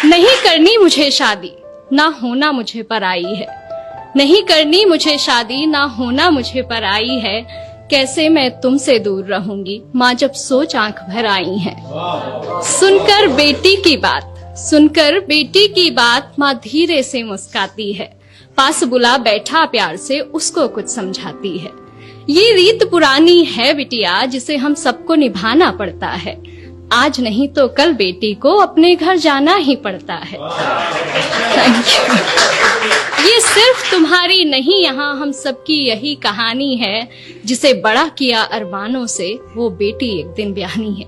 नहीं करनी मुझे शादी, ना होना मुझे पराई है। नहीं करनी मुझे शादी, ना होना मुझे पराई है। कैसे मैं तुमसे दूर रहूंगी, माँ जब सोच आंख भर आई है। सुनकर बेटी की बात, सुनकर बेटी की बात, माँ धीरे से मुस्काती है। पास बुला बैठा प्यार से उसको कुछ समझाती है। ये रीत पुरानी है बिटिया, जिसे हम सबको निभाना पड़ता है। आज नहीं तो कल बेटी को अपने घर जाना ही पड़ता है। Thank you. ये सिर्फ तुम्हारी नहीं, यहाँ हम सबकी यही कहानी है। जिसे बड़ा किया अरमानों से, वो बेटी एक दिन ब्याहनी है।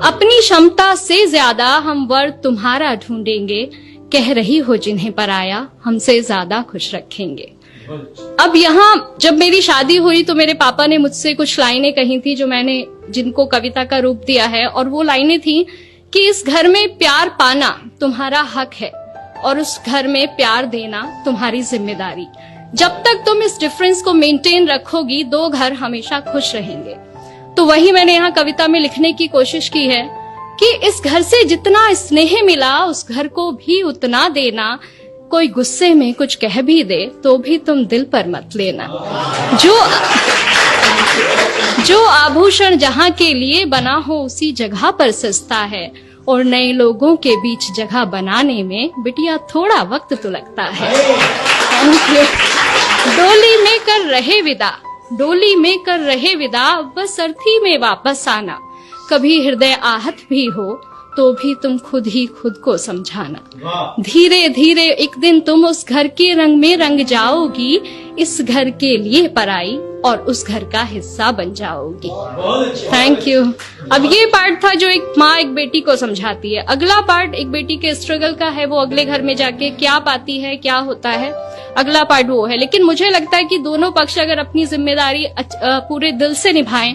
अपनी क्षमता से ज्यादा हम वर तुम्हारा ढूंढेंगे। कह रही हो जिन्हें पराया, हमसे ज्यादा खुश रखेंगे। अब यहाँ जब मेरी शादी हुई तो मेरे पापा ने मुझसे कुछ लाइनें कही थी, जो मैंने जिनको कविता का रूप दिया है। और वो लाइनें थी कि इस घर में प्यार पाना तुम्हारा हक है, और उस घर में प्यार देना तुम्हारी जिम्मेदारी। जब तक तुम इस डिफरेंस को मेंटेन रखोगी, दो घर हमेशा खुश रहेंगे। तो वही मैंने यहाँ कविता में लिखने की कोशिश की है कि इस घर से जितना स्नेह मिला, उस घर को भी उतना देना। कोई गुस्से में कुछ कह भी दे तो भी तुम दिल पर मत लेना। जो आभूषण जहाँ के लिए बना हो, उसी जगह पर सस्ता है। और नए लोगों के बीच जगह बनाने में बिटिया थोड़ा वक्त तो लगता है। डोली में कर रहे विदा, डोली में कर रहे विदा, बस अर्थी में वापस आना। कभी हृदय आहत भी हो तो भी तुम खुद ही खुद को समझाना। धीरे धीरे एक दिन तुम उस घर के रंग में रंग जाओगी। इस घर के लिए पराई और उस घर का हिस्सा बन जाओगी। Thank you. अब ये पार्ट था जो एक माँ एक बेटी को समझाती है। अगला पार्ट एक बेटी के स्ट्रगल का है, वो अगले घर में जाके क्या पाती है, क्या होता है, अगला पार्ट वो है। लेकिन मुझे लगता है कि दोनों पक्ष अगर अपनी जिम्मेदारी पूरे दिल से निभाएं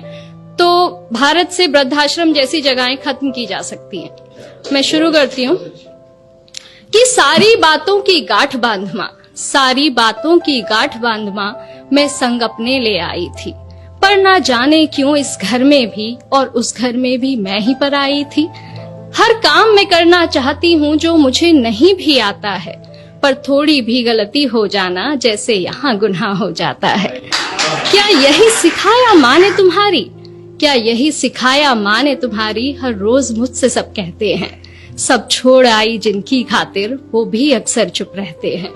तो भारत से वृद्धाश्रम जैसी जगहें खत्म की जा सकती हैं। मैं शुरू करती हूँ कि सारी बातों की गांठ बांध मां, सारी बातों की गांठ बांध मां, मैं संग अपने ले आई थी। पर ना जाने क्यों इस घर में भी और उस घर में भी मैं ही पर आई थी। हर काम मैं करना चाहती हूँ जो मुझे नहीं भी आता है, पर थोड़ी भी गलती हो जाना जैसे यहाँ गुनाह हो जाता है। क्या यही सिखाया माँ ने तुम्हारी, क्या यही सिखाया माँ ने तुम्हारी। हर रोज मुझसे सब कहते हैं, सब छोड़ आई जिनकी खातिर, वो भी अक्सर चुप रहते हैं।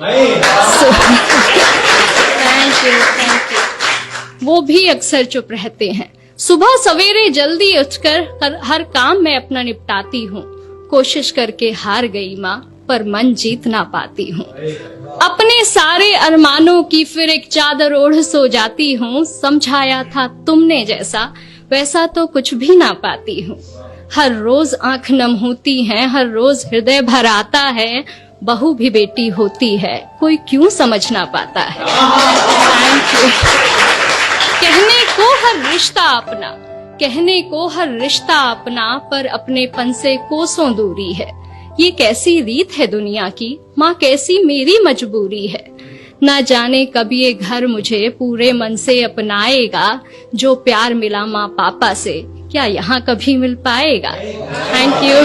Thank you. वो भी अक्सर चुप रहते हैं। सुबह सवेरे जल्दी उठकर हर काम मैं अपना निपटाती हूँ। कोशिश करके हार गई माँ, पर मन जीत ना पाती हूँ। अपने सारे अरमानों की फिर एक चादर ओढ़ सो जाती हूँ। समझाया था तुमने जैसा, वैसा तो कुछ भी ना पाती हूँ। हर रोज आंख नम होती है, हर रोज हृदय भर आता है। बहू भी बेटी होती है, कोई क्यों समझ ना पाता है। Thank you. कहने को हर रिश्ता अपना, कहने को हर रिश्ता अपना, पर अपनेपन से कोसों दूरी है। ये कैसी रीत है दुनिया की, माँ कैसी मेरी मजबूरी है। ना जाने कब ये घर मुझे पूरे मन से अपनाएगा। जो प्यार मिला माँ पापा से, क्या यहाँ कभी मिल पाएगा। Thank you.